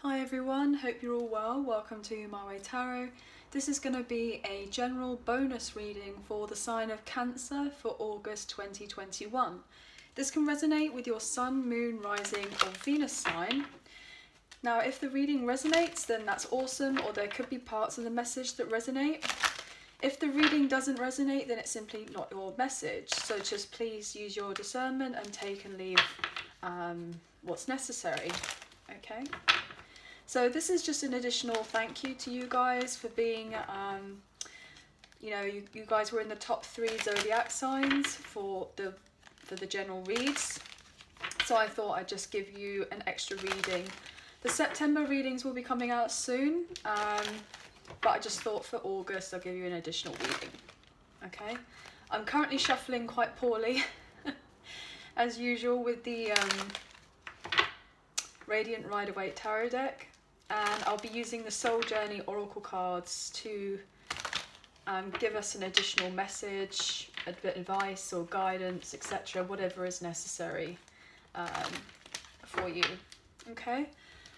Hi everyone, hope you're all well. Welcome to My Way Tarot. This is going to be a general bonus reading for the sign of Cancer for August 2021. This can resonate with your Sun, Moon, Rising or Venus sign. Now if the reading resonates, then that's awesome, or there could be parts of the message that resonate. If the reading doesn't resonate, then it's simply not your message. So just please use your discernment and take and leave what's necessary. Okay? So this is just an additional thank you to you guys for being, you guys were in the top 3 zodiac signs for the general reads. So I thought I'd just give you an extra reading. The September readings will be coming out soon, but I just thought for August I'll give you an additional reading. Okay, I'm currently shuffling quite poorly, as usual with the Radiant Rider-Waite tarot deck. And I'll be using the Soul Journey Oracle cards to give us an additional message, a bit of advice or guidance, etc., whatever is necessary for you. Okay,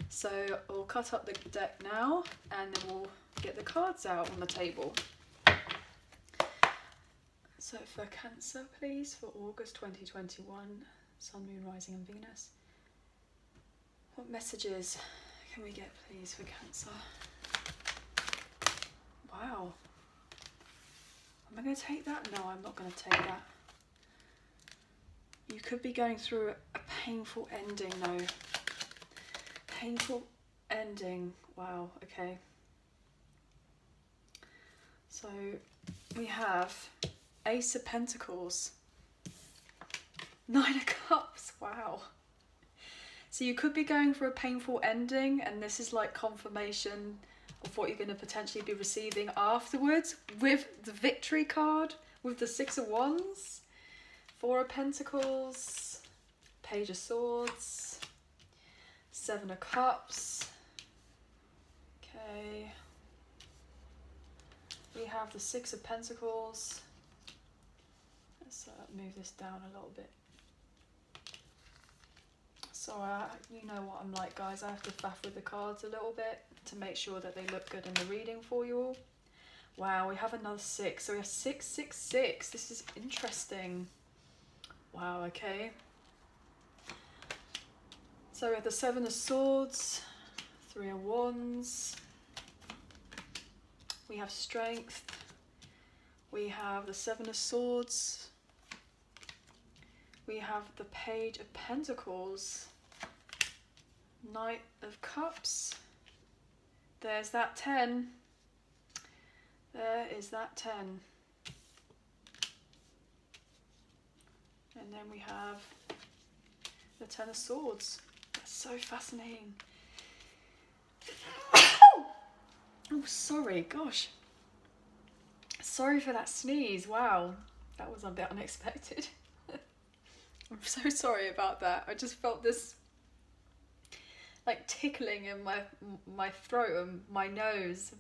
so I'll cut up the deck now and then we'll get the cards out on the table. So for Cancer, please, for August 2021, Sun, Moon, Rising and Venus. What messages can we get, please, for Cancer? Wow. Am I going to take that? No, I'm not going to take that. You could be going through a painful ending, though. Painful ending. Wow, okay. So we have Ace of Pentacles. 9 of Cups. Wow. So you could be going for a painful ending, and this is like confirmation of what you're going to potentially be receiving afterwards with the Victory card, with the 6 of Wands, 4 of Pentacles, Page of Swords, 7 of Cups. Okay. We have the 6 of Pentacles. Let's move this down a little bit. Sorry, you know what I'm like, guys. I have to faff with the cards a little bit to make sure that they look good in the reading for you all. Wow, we have another 6. So we have 6, 6, 6. This is interesting. Wow, okay. So we have the 7 of Swords, 3 of Wands. We have Strength. We have the 7 of Swords. We have the Page of Pentacles. Knight of Cups. There's that 10. There is that 10. And then we have the 10 of Swords. That's so fascinating. Oh, sorry, gosh. Sorry for that sneeze. Wow, that was a bit unexpected. I'm so sorry about that. I just felt this like tickling in my throat and my nose.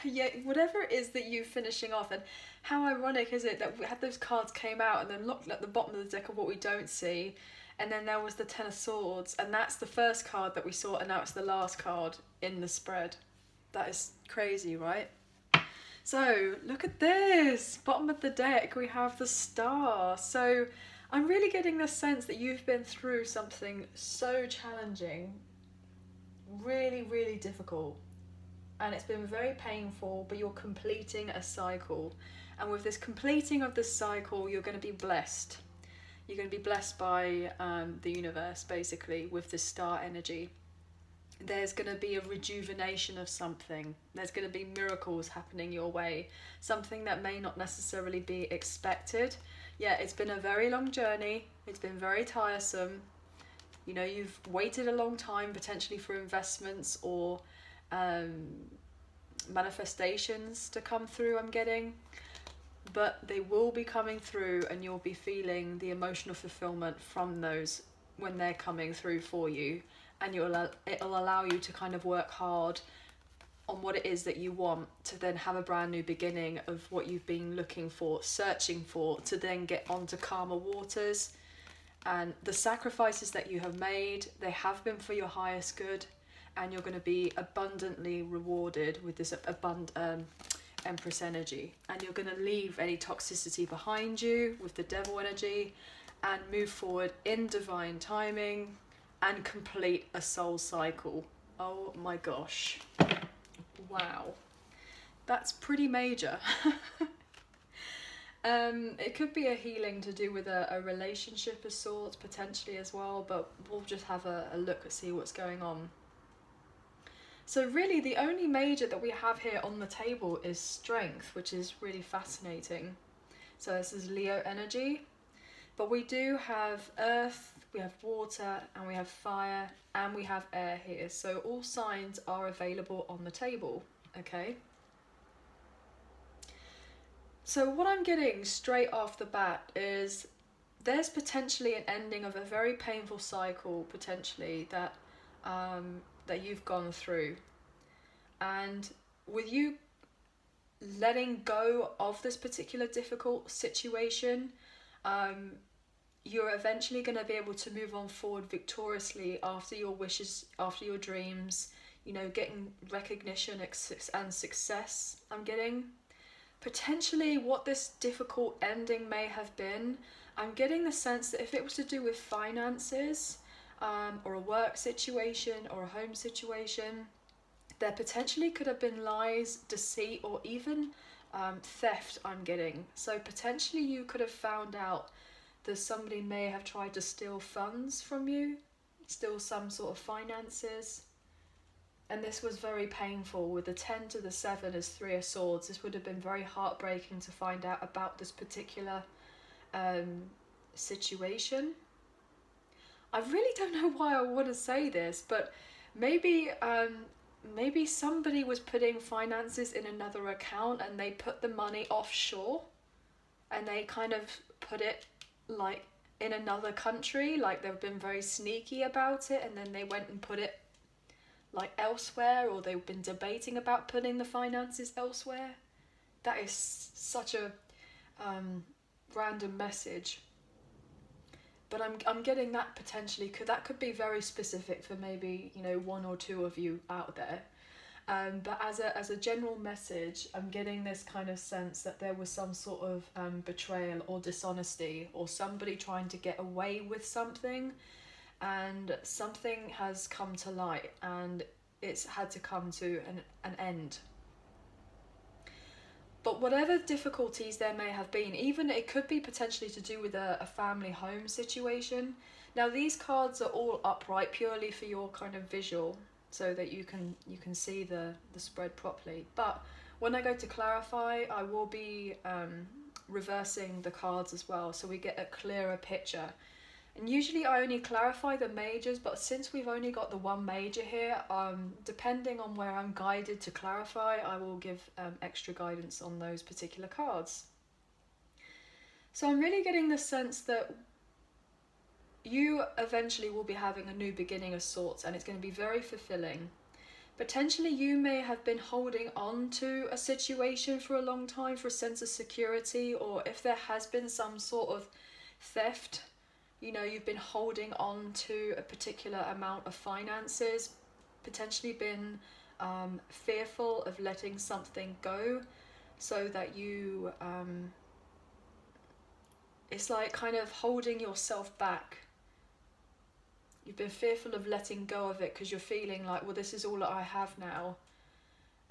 Yeah, whatever it is that you're finishing off, and how ironic is it that we had those cards came out and then looked at the bottom of the deck of what we don't see, and then there was the 10 of Swords, and that's the first card that we saw, and now it's the last card in the spread. That is crazy, right? So look at this, bottom of the deck we have the Star. So I'm really getting the sense that you've been through something so challenging, really, really difficult, and it's been very painful, but you're completing a cycle. And with this completing of this cycle, you're going to be blessed. You're going to be blessed by the universe, basically, with this Star energy. There's going to be a rejuvenation of something. There's going to be miracles happening your way. Something that may not necessarily be expected. Yeah, it's been a very long journey. It's been very tiresome. You know, you've waited a long time potentially for investments or manifestations to come through, I'm getting. But they will be coming through, and you'll be feeling the emotional fulfillment from those when they're coming through for you. And it'll allow you to kind of work hard on what it is that you want, to then have a brand new beginning of what you've been looking for, searching for, to then get onto calmer waters And the sacrifices that you have made, they have been for your highest good, and you're going to be abundantly rewarded with this Empress energy. And you're going to leave any toxicity behind you with the Devil energy and move forward in divine timing and complete a soul cycle. Oh my gosh. Wow. That's pretty major. It could be a healing to do with a relationship of sorts, potentially as well, but we'll just have a look and see what's going on. So really the only major that we have here on the table is strength, which is really fascinating. So this is Leo energy, but we do have earth, we have water, and we have fire, and we have air here. So all signs are available on the table, okay? So what I'm getting straight off the bat is there's potentially an ending of a very painful cycle, potentially, that that you've gone through. And with you letting go of this particular difficult situation, you're eventually going to be able to move on forward victoriously after your wishes, after your dreams, you know, getting recognition and success. I'm getting potentially what this difficult ending may have been. I'm getting the sense that if it was to do with finances, or a work situation or a home situation, there potentially could have been lies, deceit, or even theft, I'm getting. So potentially you could have found out that somebody may have tried to steal funds from you, steal some sort of finances. And this was very painful. With the 10 to the 7 as 3 of Swords, this would have been very heartbreaking to find out about this particular situation. I really don't know why I want to say this, but maybe maybe somebody was putting finances in another account and they put the money offshore and they kind of put it like in another country, like they've been very sneaky about it, and then they went and put it like elsewhere, or they've been debating about putting the finances elsewhere. That is such a random message. But I'm getting that potentially could be very specific for maybe, you know, 1 or 2 of you out there. But as a general message, I'm getting this kind of sense that there was some sort of betrayal or dishonesty, or somebody trying to get away with something, and something has come to light and it's had to come to an end. But whatever difficulties there may have been, even it could be potentially to do with a family home situation. Now these cards are all upright purely for your kind of visual, so that you can see the spread properly. But when I go to clarify, I will be reversing the cards as well, so we get a clearer picture. And usually I only clarify the majors, but since we've only got the 1 major here, depending on where I'm guided to clarify, I will give extra guidance on those particular cards. So I'm really getting the sense that you eventually will be having a new beginning of sorts, and it's going to be very fulfilling. Potentially you may have been holding on to a situation for a long time for a sense of security, or if there has been some sort of theft, you know, you've been holding on to a particular amount of finances, potentially been fearful of letting something go, so that you, it's like kind of holding yourself back. You've been fearful of letting go of it because you're feeling like, well, this is all that I have now.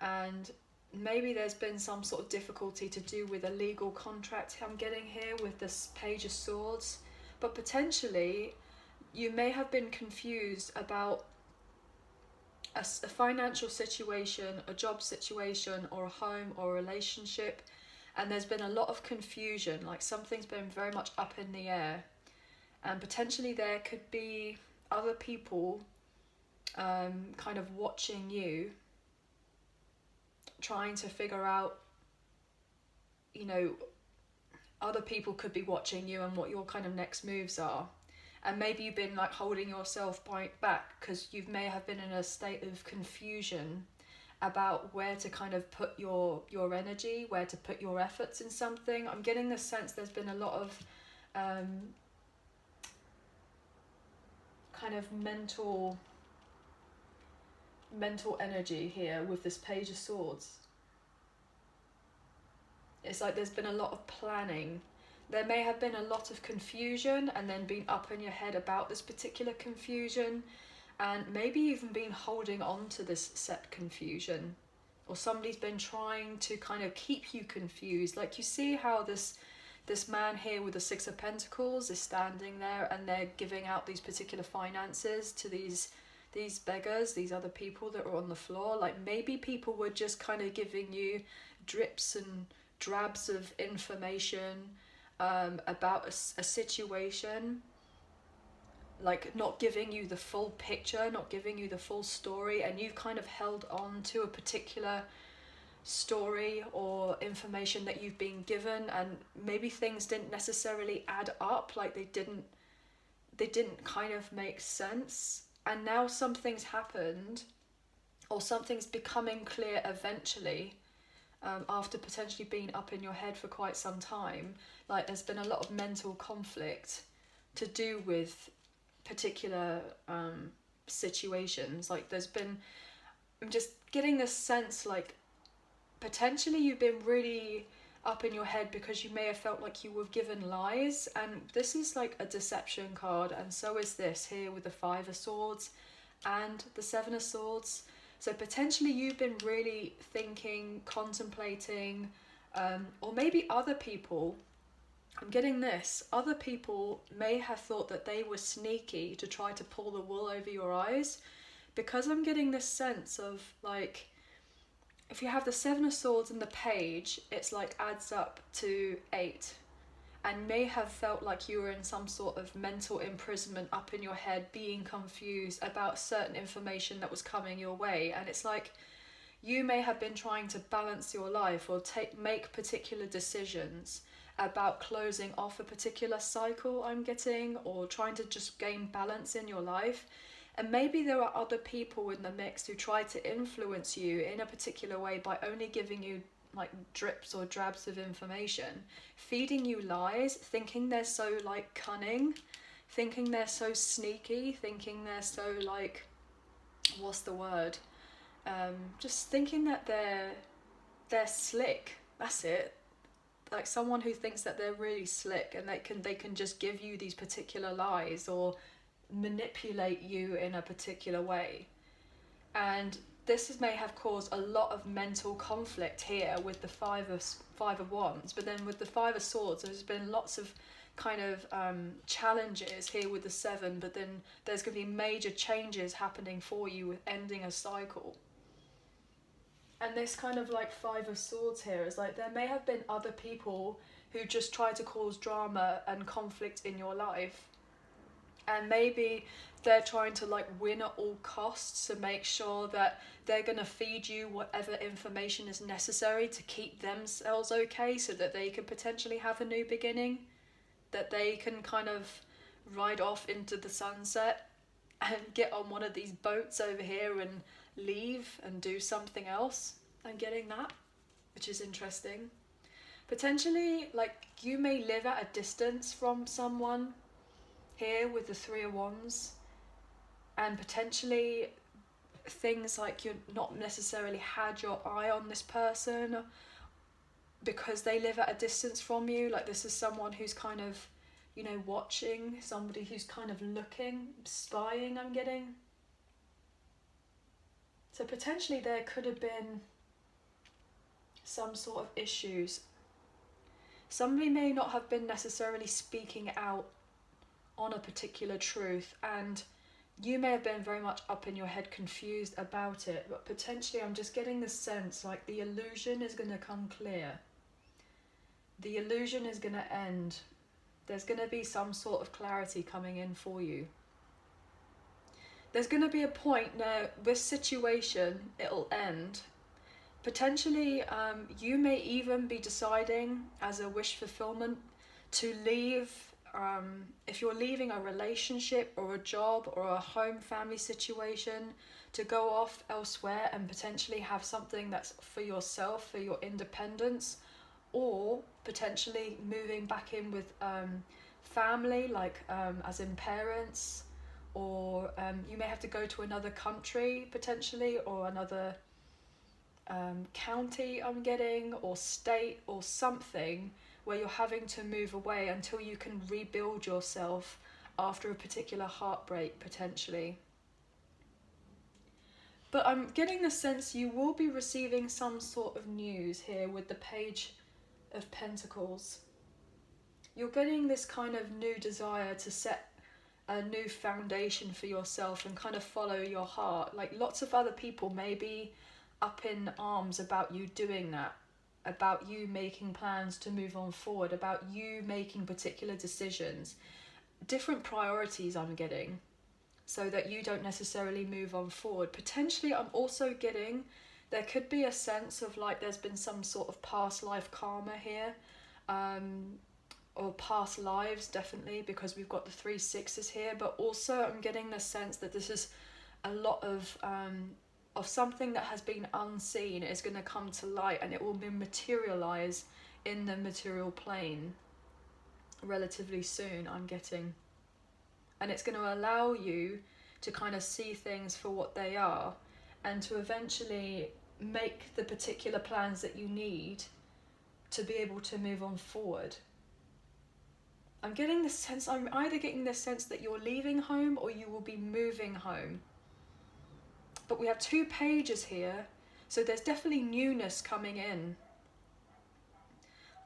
And maybe there's been some sort of difficulty to do with a legal contract I'm getting here with this Page of Swords. But potentially you may have been confused about a financial situation, a job situation, or a home or a relationship, and there's been a lot of confusion, like something's been very much up in the air, and potentially there could be other people kind of watching you, trying to figure out, you know, other people could be watching you and what your kind of next moves are. And maybe you've been like holding yourself back because you may have been in a state of confusion about where to kind of put your energy, where to put your efforts in something. I'm getting the sense there's been a lot of kind of mental energy here with this Page of Swords. It's like there's been a lot of planning. There may have been a lot of confusion and then been up in your head about this particular confusion, and maybe even been holding on to this set confusion, or somebody's been trying to kind of keep you confused. Like you see how this man here with the Six of Pentacles is standing there, and they're giving out these particular finances to these beggars, these other people that are on the floor. Like maybe people were just kind of giving you drips and drabs of information about a situation, like not giving you the full picture, not giving you the full story, and you've kind of held on to a particular story or information that you've been given, and maybe things didn't necessarily add up, like they didn't kind of make sense, and now something's happened, or something's becoming clear eventually, after potentially being up in your head for quite some time. Like there's been a lot of mental conflict to do with particular situations. Like I'm just getting this sense like potentially you've been really up in your head because you may have felt like you were given lies, and this is like a deception card, and so is this here with the Five of Swords and the Seven of Swords. So potentially you've been really thinking, contemplating, or maybe other people, I'm getting this, other people may have thought that they were sneaky to try to pull the wool over your eyes, because I'm getting this sense of like, if you have the Seven of Swords and the Page, it's like adds up to 8, and may have felt like you were in some sort of mental imprisonment up in your head, being confused about certain information that was coming your way. And it's like you may have been trying to balance your life or make particular decisions about closing off a particular cycle, I'm getting, or trying to just gain balance in your life. And maybe there are other people in the mix who try to influence you in a particular way by only giving you like drips or drabs of information, feeding you lies, thinking they're so like cunning, thinking they're so sneaky, thinking they're so like, what's the word? Just thinking that they're slick. That's it. Like someone who thinks that they're really slick and they can just give you these particular lies or manipulate you in a particular way. And this may have caused a lot of mental conflict here with the Five of Wands, but then with the Five of Swords there's been lots of kind of challenges here with the Seven, but then there's going to be major changes happening for you with ending a cycle. And this kind of like Five of Swords here is like there may have been other people who just try to cause drama and conflict in your life, and maybe they're trying to like win at all costs to make sure that they're going to feed you whatever information is necessary to keep themselves okay, so that they can potentially have a new beginning, that they can kind of ride off into the sunset and get on one of these boats over here and leave and do something else. I'm getting that, which is interesting. Potentially like you may live at a distance from someone here with the Three of Wands, and potentially things like you're not necessarily had your eye on this person because they live at a distance from you. Like this is someone who's kind of, you know, watching, somebody who's kind of looking, spying, I'm getting. So potentially there could have been some sort of issues. Somebody may not have been necessarily speaking out on a particular truth, and you may have been very much up in your head confused about it, but potentially I'm just getting the sense like the illusion is going to come clear. The illusion is going to end. There's going to be some sort of clarity coming in for you. There's going to be a point now, this situation, it'll end. Potentially you may even be deciding as a wish fulfillment to leave. If you're leaving a relationship or a job or a home family situation, to go off elsewhere and potentially have something that's for yourself, for your independence, or potentially moving back in with family, like as in parents, or you may have to go to another country potentially, or another county I'm getting, or state or something, where you're having to move away until you can rebuild yourself after a particular heartbreak potentially. But I'm getting the sense you will be receiving some sort of news here with the Page of Pentacles. You're getting this kind of new desire to set a new foundation for yourself and kind of follow your heart. Like, lots of other people may be up in arms about you doing that, about you making plans to move on forward, about you making particular decisions, different priorities I'm getting, so that you don't necessarily move on forward. Potentially I'm also getting there could be a sense of like there's been some sort of past life karma here, or past lives, definitely, because we've got the 3 6s here. But also I'm getting the sense that this is a lot of something that has been unseen is going to come to light, and it will be materialize in the material plane relatively soon, I'm getting. And it's going to allow you to kind of see things for what they are, and to eventually make the particular plans that you need to be able to move on forward. I'm getting this sense, I'm either getting this sense that you're leaving home or you will be moving home. But we have 2 pages here, so there's definitely newness coming in.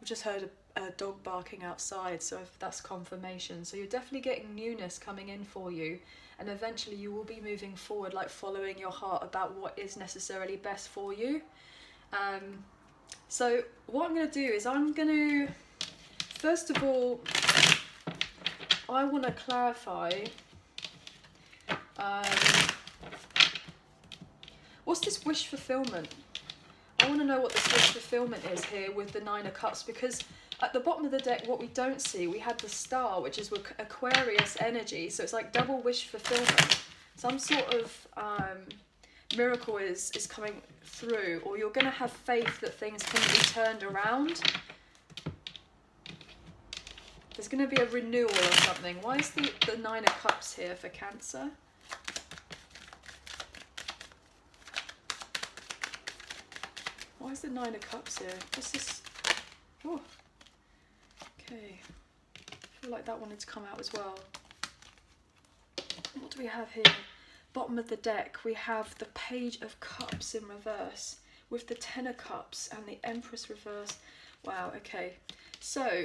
I've just heard a dog barking outside, so if that's confirmation. So you're definitely getting newness coming in for you, and eventually you will be moving forward, like following your heart about what is necessarily best for you. So what I'm going to do is I'm going to, first of all, I want to clarify what's this wish fulfillment? I want to know what this wish fulfillment is here with the 9 of Cups, because at the bottom of the deck, what we don't see, we had the Star, which is Aquarius energy, so it's like double wish fulfillment. Some sort of miracle is coming through, or you're going to have faith that things can be turned around. There's going to be a renewal or something. Why is the 9 of Cups here for Cancer? Why is the 9 of Cups here? What's this? Oh, okay. I feel like that wanted to come out as well. What do we have here? Bottom of the deck, we have the Page of Cups in reverse with the 10 of Cups and the Empress reverse. Wow, okay. So,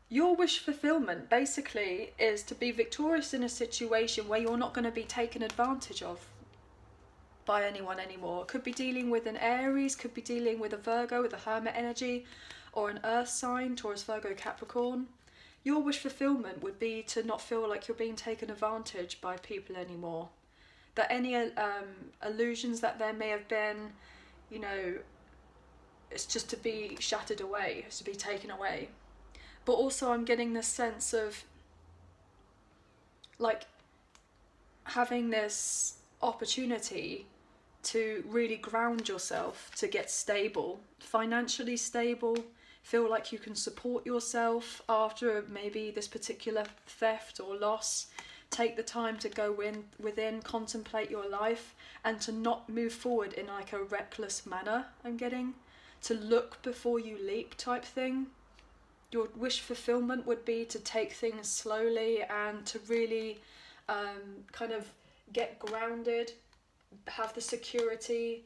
your wish fulfillment basically is to be victorious in a situation where you're not going to be taken advantage of by anyone anymore. Could be dealing with an Aries, could be dealing with a Virgo with a Hermit energy, or an Earth sign, Taurus, Virgo, Capricorn. Your wish fulfillment would be to not feel like you're being taken advantage by people anymore. That any illusions that there may have been, you know, it's just to be shattered away, it's to be taken away. But also I'm getting this sense of like having this opportunity to really ground yourself, to get stable, financially stable, feel like you can support yourself after maybe this particular theft or loss. Take the time to go within, contemplate your life, and to not move forward in like a reckless manner, I'm getting. To look before you leap type thing. Your wish fulfillment would be to take things slowly and to really kind of get grounded, have the security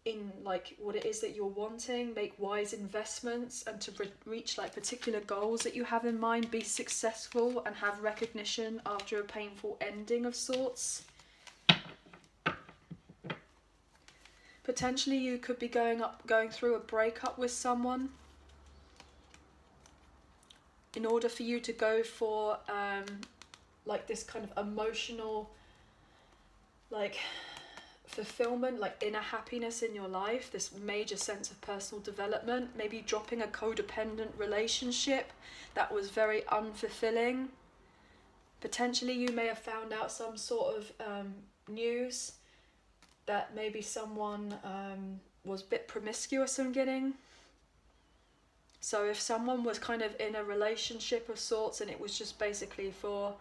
in like what it is that you're wanting, make wise investments, and to reach like particular goals that you have in mind, be successful and have recognition after a painful ending of sorts. Potentially you could be going through a breakup with someone. In order for you to go for like this kind of emotional like fulfillment, like inner happiness in your life, this major sense of personal development, maybe dropping a codependent relationship that was very unfulfilling. Potentially you may have found out some sort of news that maybe someone was a bit promiscuous, I'm getting. So if someone was kind of in a relationship of sorts and it was just basically for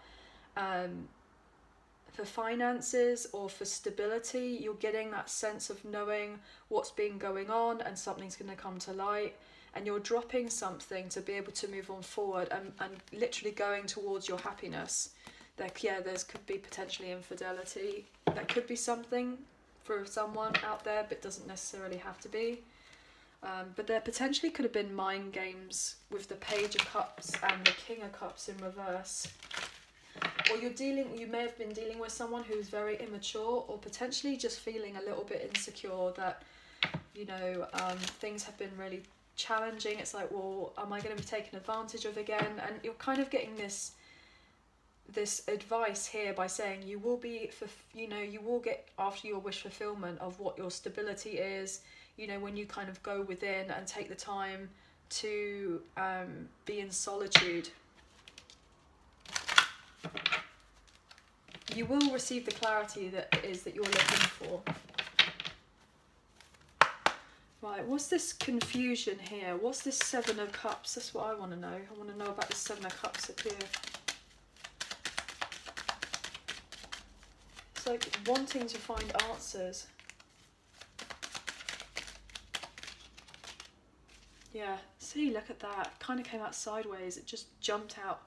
finances or for stability, you're getting that sense of knowing what's been going on and something's going to come to light, and you're dropping something to be able to move on forward and literally going towards your happiness. There's could be potentially infidelity. That could be something for someone out there, but doesn't necessarily have to be. But there potentially could have been mind games with the Page of Cups and the King of Cups in reverse. Or you may have been dealing with someone who's very immature, or potentially just feeling a little bit insecure that, things have been really challenging. It's like, well, am I going to be taken advantage of again? And you're kind of getting this advice here by saying you will get after your wish fulfillment of what your stability is, when you kind of go within and take the time to be in solitude. You will receive the clarity that you're looking for. Right, what's this confusion here? What's this Seven of Cups? That's what I want to know. I want to know about the Seven of Cups up here. It's like wanting to find answers. Yeah, see, look at that. It kind of came out sideways. It just jumped out.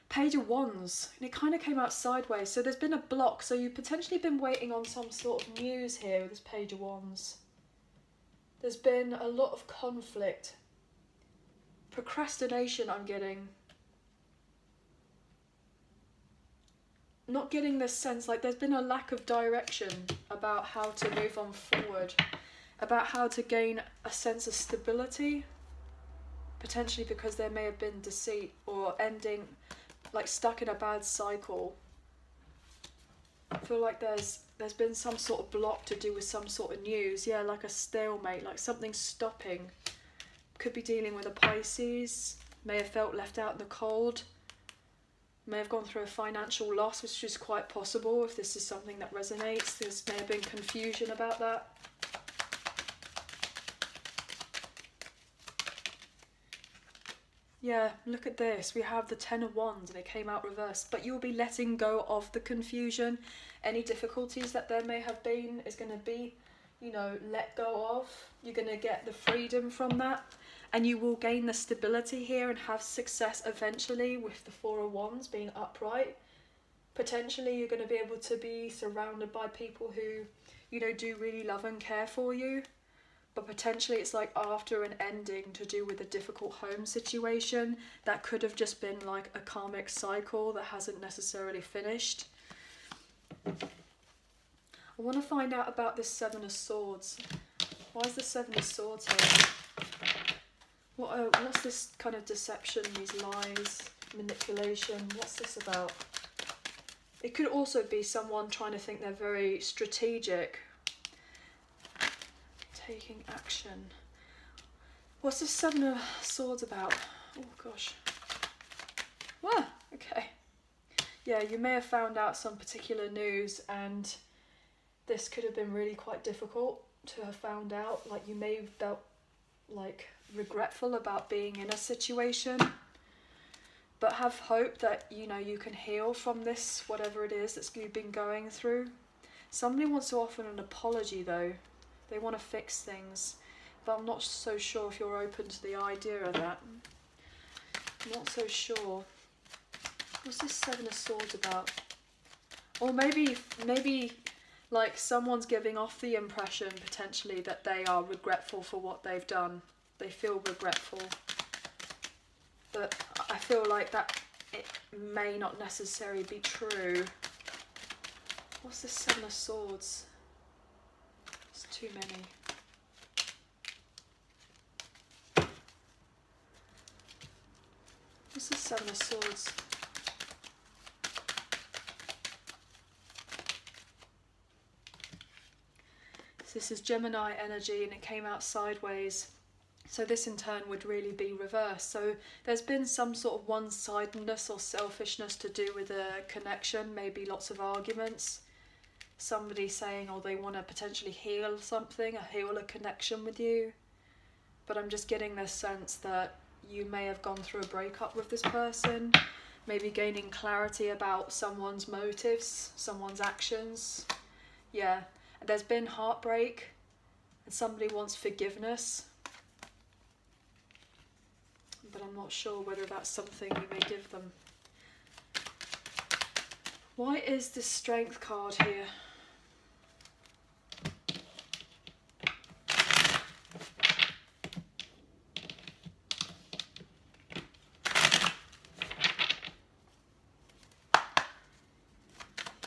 Page of Wands, and it kind of came out sideways. So there's been a block. So you've potentially been waiting on some sort of news here with this Page of Wands. There's been a lot of conflict. Procrastination I'm getting. Not getting this sense, like there's been a lack of direction about how to move on forward. About how to gain a sense of stability. Potentially because there may have been deceit or ending, like stuck in a bad cycle. I feel like there's been some sort of block to do with some sort of news. Yeah, like a stalemate, like something stopping. Could be dealing with a Pisces. May have felt left out in the cold. May have gone through a financial loss, which is quite possible if this is something that resonates. There may have been confusion about that. Yeah, look at this. We have the Ten of Wands and it came out reversed. But you'll be letting go of the confusion. Any difficulties that there may have been is going to be, let go of. You're going to get the freedom from that. And you will gain the stability here and have success eventually with the Four of Wands being upright. Potentially you're going to be able to be surrounded by people who, do really love and care for you. But potentially it's like after an ending to do with a difficult home situation that could have just been like a karmic cycle that hasn't necessarily finished. I want to find out about this Seven of Swords. Why is the Seven of Swords here? What's this kind of deception, these lies, manipulation? What's this about? It could also be someone trying to think they're very strategic. Taking action. What's the Seven of Swords about? Oh gosh. Ah, okay. Yeah, you may have found out some particular news and this could have been really quite difficult to have found out. Like you may have felt like regretful about being in a situation, but have hope that you can heal from this, whatever it is that you've been going through. Somebody wants to offer an apology though. They want to fix things, but I'm not so sure if you're open to the idea of that. I'm not so sure. What's this Seven of Swords about? Or maybe like someone's giving off the impression potentially that they are regretful for what they've done. They feel regretful. But I feel like that it may not necessarily be true. What's this Seven of Swords? It's too many. What's the Seven of Swords? So this is Gemini energy and it came out sideways. So this in turn would really be reversed. So there's been some sort of one-sidedness or selfishness to do with a connection, maybe lots of arguments. Somebody saying, oh, they want to potentially heal something, or heal a connection with you. But I'm just getting this sense that you may have gone through a breakup with this person, maybe gaining clarity about someone's motives, someone's actions. Yeah, there's been heartbreak and somebody wants forgiveness, but I'm not sure whether that's something you may give them. Why is this Strength card here?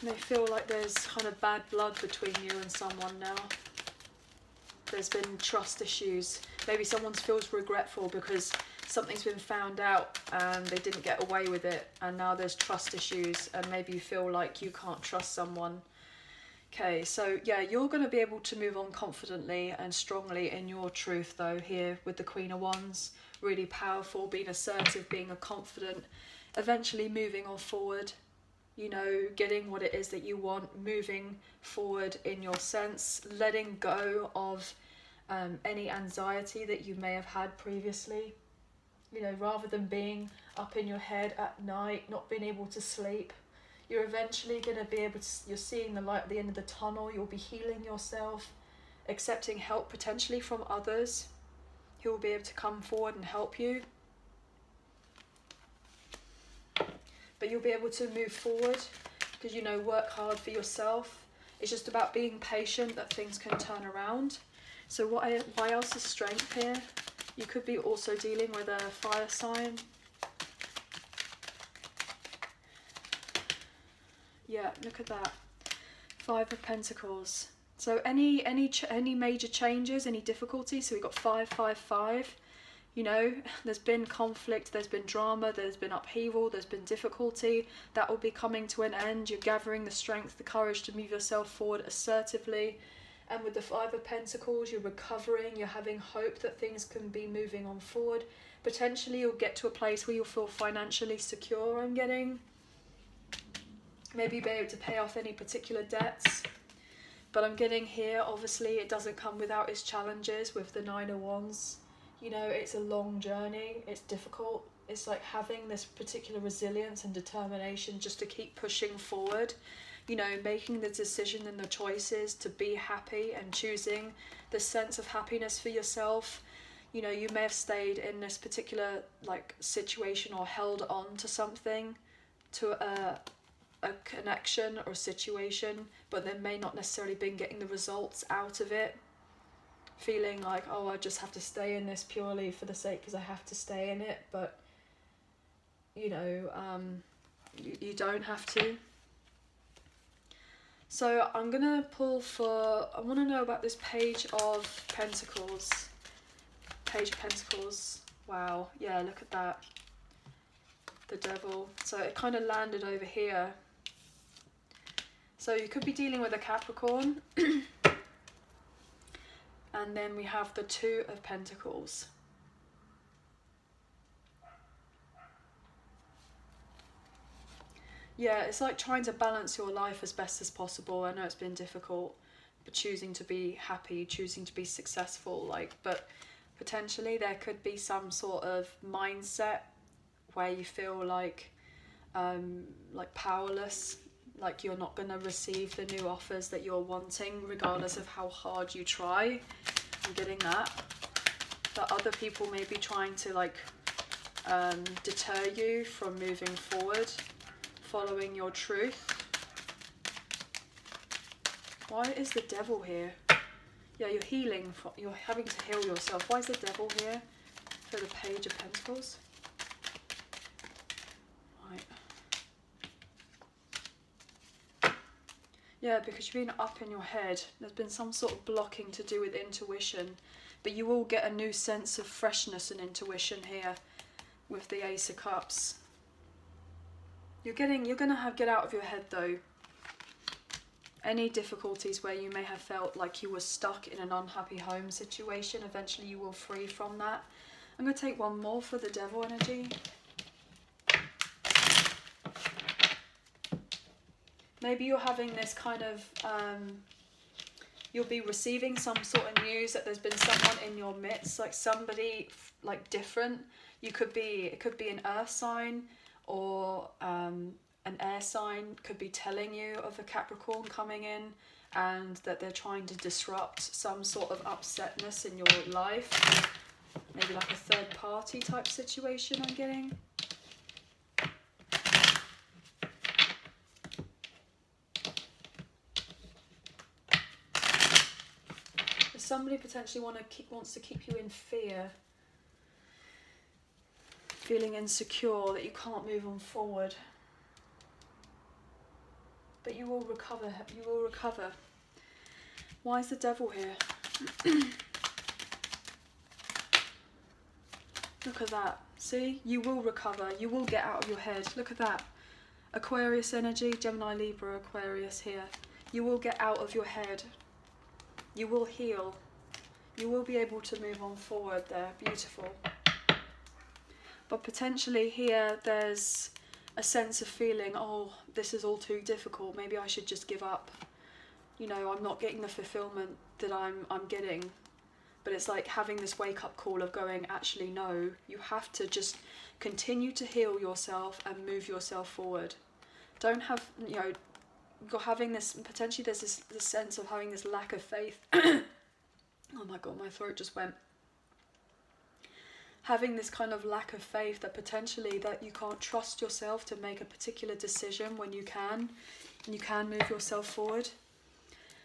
May feel like there's kind of bad blood between you and someone now. There's been trust issues. Maybe someone feels regretful because something's been found out and they didn't get away with it, and now there's trust issues, and maybe you feel like you can't trust someone. Okay, so yeah, you're going to be able to move on confidently and strongly in your truth though, here with the Queen of Wands. Really powerful, being assertive, being a confident, eventually moving on forward. You know, getting what it is that you want, moving forward in your sense, letting go of any anxiety that you may have had previously. You know, rather than being up in your head at night, not being able to sleep, you're eventually going to be able to, you're seeing the light at the end of the tunnel, you'll be healing yourself, accepting help potentially from others who will be able to come forward and help you. But you'll be able to move forward because, you know, work hard for yourself. It's just about being patient that things can turn around. So why else is Strength here? You could be also dealing with a fire sign. Yeah, look at that. 5 of Pentacles. So any major changes, any difficulties? So we've got 5, 5, 5. You know, there's been conflict, there's been drama, there's been upheaval, there's been difficulty. That will be coming to an end. You're gathering the strength, the courage to move yourself forward assertively. And with the 5 of Pentacles, you're recovering, you're having hope that things can be moving on forward. Potentially you'll get to a place where you'll feel financially secure, I'm getting. Maybe be able to pay off any particular debts. But I'm getting here, obviously, it doesn't come without its challenges with the 9 of Wands. You know, it's a long journey, it's difficult. It's like having this particular resilience and determination just to keep pushing forward. You know, making the decision and the choices to be happy and choosing the sense of happiness for yourself. You know, you may have stayed in this particular like situation or held on to something, to a connection or a situation, but then may not necessarily been getting the results out of it. Feeling like, oh, I just have to stay in this purely for the sake because I have to stay in it, but you know, you don't have to. So I'm gonna pull for, I want to know about this Page of Pentacles. Page of Pentacles. Wow, yeah, look at that. The Devil. So it kind of landed over here. So you could be dealing with a Capricorn. And then we have the 2 of Pentacles. Yeah, it's like trying to balance your life as best as possible. I know it's been difficult, but choosing to be happy, choosing to be successful, like, but potentially there could be some sort of mindset where you feel like powerless, like you're not going to receive the new offers that you're wanting regardless of how hard you try. I'm getting that other people may be trying to like deter you from moving forward, following your truth. Why is the Devil here? Yeah, you're healing, you're having to heal yourself. Why is the Devil here for the Page of Pentacles? Yeah, because you've been up in your head. There's been some sort of blocking to do with intuition. But you will get a new sense of freshness and intuition here with the Ace of Cups. You're going to get out of your head though. Any difficulties where you may have felt like you were stuck in an unhappy home situation, eventually you will free from that. I'm going to take one more for the Devil energy. Maybe you're having this kind of You'll be receiving some sort of news that there's been someone in your midst, like somebody like different. It could be an earth sign, or an air sign could be telling you of a Capricorn coming in, and that they're trying to disrupt some sort of upsetness in your life. Maybe like a third party type situation I'm getting. Somebody potentially wants to keep you in fear, feeling insecure that you can't move on forward. But you will recover. You will recover. Why is the devil here? Look at that. See? You will recover. You will get out of your head. Look at that. Aquarius energy, Gemini, Libra, Aquarius here. You will get out of your head. You will heal. You will be able to move on forward there. Beautiful. But potentially here there's a sense of feeling, oh, this is all too difficult. Maybe I should just give up. You know, I'm not getting the fulfillment that I'm getting. But it's like having this wake-up call of going, actually, no, you have to just continue to heal yourself and move yourself forward. Don't have, you know, you're having this, potentially there's this sense of having this lack of faith. Oh my God, my throat just went. Having this kind of lack of faith that potentially that you can't trust yourself to make a particular decision when you can move yourself forward.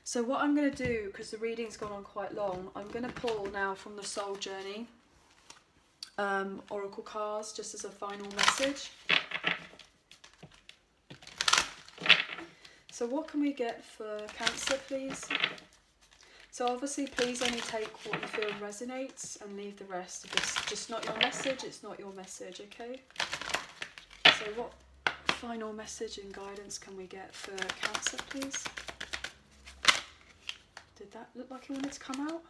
So what I'm going to do, because the reading's gone on quite long, I'm going to pull now from the Soul Journey Oracle cards just as a final message. So what can we get for Cancer, please? So obviously, please only take what you feel resonates and leave the rest. If it's just not your message, it's not your message, okay? So what final message and guidance can we get for Cancer, please? Did that look like it wanted to come out?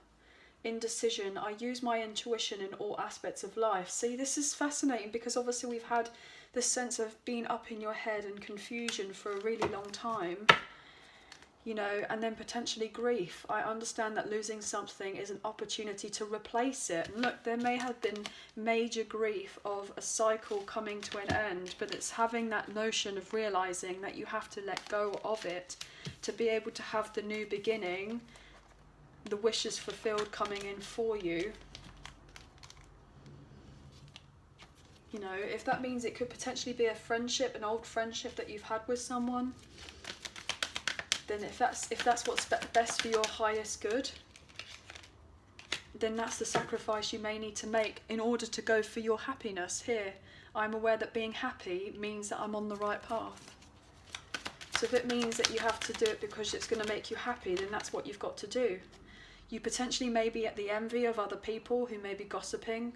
Indecision. I use my intuition in all aspects of life. See, this is fascinating because obviously we've had this sense of being up in your head and confusion for a really long time, you know, and then potentially grief. I understand that losing something is an opportunity to replace it. And look, there may have been major grief of a cycle coming to an end, but it's having that notion of realizing that you have to let go of it to be able to have the new beginning, the wishes fulfilled coming in for you. You know, if that means it could potentially be a friendship, an old friendship that you've had with someone, then if that's what's best for your highest good, then that's the sacrifice you may need to make in order to go for your happiness. Here, I'm aware that being happy means that I'm on the right path. So if it means that you have to do it because it's going to make you happy, then that's what you've got to do. You potentially may be at the envy of other people who may be gossiping.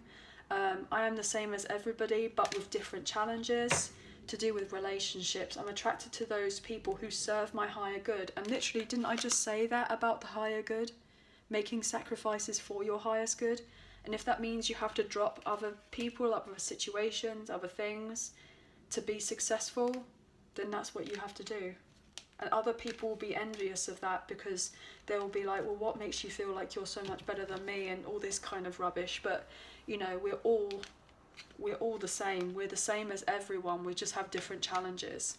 I am the same as everybody, but with different challenges to do with relationships. I'm attracted to those people who serve my higher good. And literally, didn't I just say that about the higher good? Making sacrifices for your highest good. And if that means you have to drop other people, other situations, other things to be successful, then that's what you have to do. And other people will be envious of that because they will be like, well, what makes you feel like you're so much better than me, and all this kind of rubbish. But you know, we're all the same. We're the same as everyone. We just have different challenges.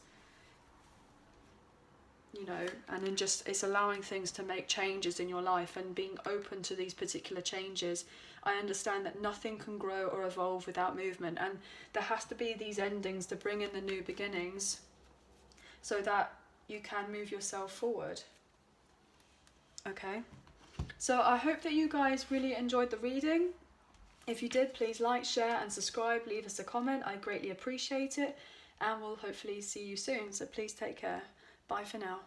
You know, and then just it's allowing things to make changes in your life and being open to these particular changes. I understand that nothing can grow or evolve without movement, and there has to be these endings to bring in the new beginnings so that you can move yourself forward. Okay, so I hope that you guys really enjoyed the reading. If you did, please like, share and subscribe, leave us a comment. I greatly appreciate it, and we'll hopefully see you soon. So please take care. Bye for now.